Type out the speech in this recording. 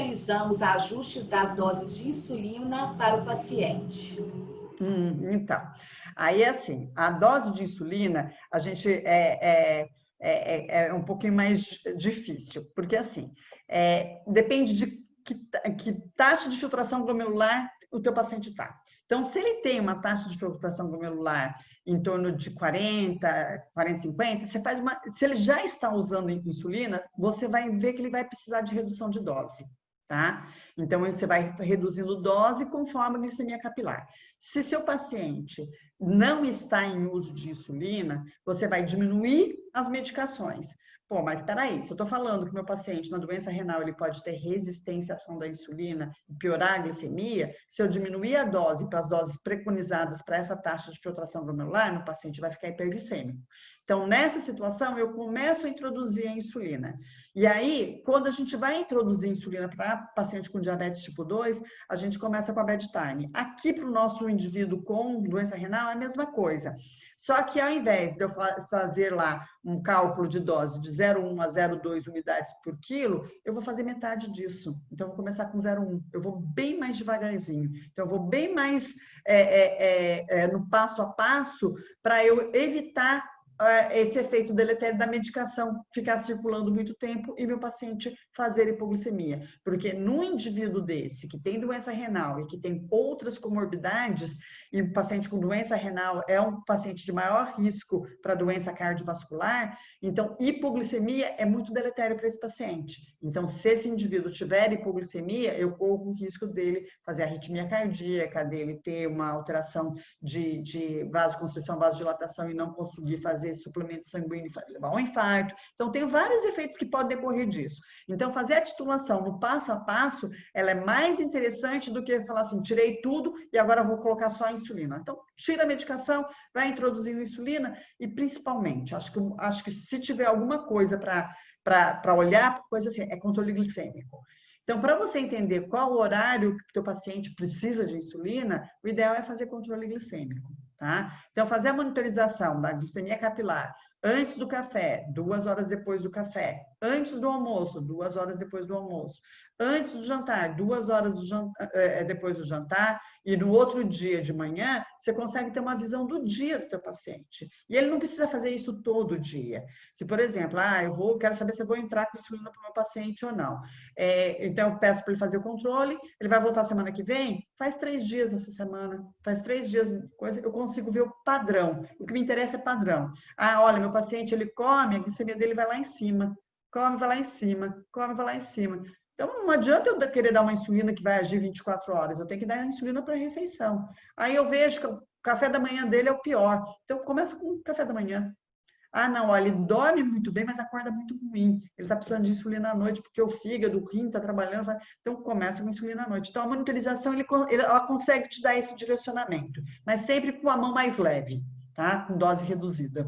realizamos ajustes das doses de insulina para o paciente? Então, aí assim, a dose de insulina, a gente é um pouquinho mais difícil, porque assim, depende de que taxa de filtração glomerular o teu paciente está. Então, se ele tem uma taxa de filtração glomerular em torno de 40, 50, se ele já está usando insulina, você vai ver que ele vai precisar de redução de dose. Tá? Então, você vai reduzindo dose conforme a glicemia capilar. Se seu paciente não está em uso de insulina, você vai diminuir as medicações. Pô, mas espera aí, se eu estou falando que meu paciente na doença renal ele pode ter resistência à ação da insulina e piorar a glicemia, se eu diminuir a dose para as doses preconizadas para essa taxa de filtração glomerular, meu paciente vai ficar hiperglicêmico. Então, nessa situação, eu começo a introduzir a insulina. E aí, quando a gente vai introduzir insulina para paciente com diabetes tipo 2, a gente começa com a bedtime. Aqui, para o nosso indivíduo com doença renal, é a mesma coisa. Só que ao invés de eu fazer lá um cálculo de dose de 0,1 a 0,2 unidades por quilo, eu vou fazer metade disso. Então, eu vou começar com 0,1. Eu vou bem mais devagarzinho. Então, eu vou bem mais no passo a passo para eu evitar esse efeito deletério da medicação ficar circulando muito tempo e meu paciente fazer hipoglicemia. Porque num indivíduo desse, que tem doença renal e que tem outras comorbidades, e o paciente com doença renal é um paciente de maior risco para doença cardiovascular, então hipoglicemia é muito deletério para esse paciente. Então, se esse indivíduo tiver hipoglicemia, eu corro o risco dele fazer arritmia cardíaca, dele ter uma alteração de vasoconstrição, vasodilatação e não conseguir fazer suplemento sanguíneo e levar um infarto. Então, tem vários efeitos que podem decorrer disso. Então, fazer a titulação no passo a passo, ela é mais interessante do que falar assim, tirei tudo e agora vou colocar só a insulina. Então, tira a medicação, vai introduzindo insulina e, principalmente, acho que se tiver alguma coisa para olhar, coisa assim, é controle glicêmico. Então, para você entender qual horário que o teu paciente precisa de insulina, o ideal é fazer controle glicêmico, tá? Então, fazer a monitorização da glicemia capilar antes do café, 2 horas depois do café, antes do almoço, 2 horas depois do almoço, antes do jantar, 2 horas depois do jantar, e no outro dia de manhã, você consegue ter uma visão do dia do teu paciente. E ele não precisa fazer isso todo dia. Se, por exemplo, quero saber se eu vou entrar com insulina para o meu paciente ou não. Então, eu peço para ele fazer o controle, ele vai voltar semana que vem, faz 3 dias essa semana, faz 3 dias, eu consigo ver o padrão. O que me interessa é padrão. Olha, meu paciente, ele come, a glicemia dele vai lá em cima, come, vai lá em cima, come, vai lá em cima. Então, não adianta eu querer dar uma insulina que vai agir 24 horas, eu tenho que dar a insulina para refeição. Aí eu vejo que o café da manhã dele é o pior. Então, começa com o café da manhã. Não, olha, ele dorme muito bem, mas acorda muito ruim. Ele está precisando de insulina à noite, porque o fígado, o rim está trabalhando. Então, começa com insulina à noite. Então, a monitorização, ela consegue te dar esse direcionamento, mas sempre com a mão mais leve, tá? Com dose reduzida.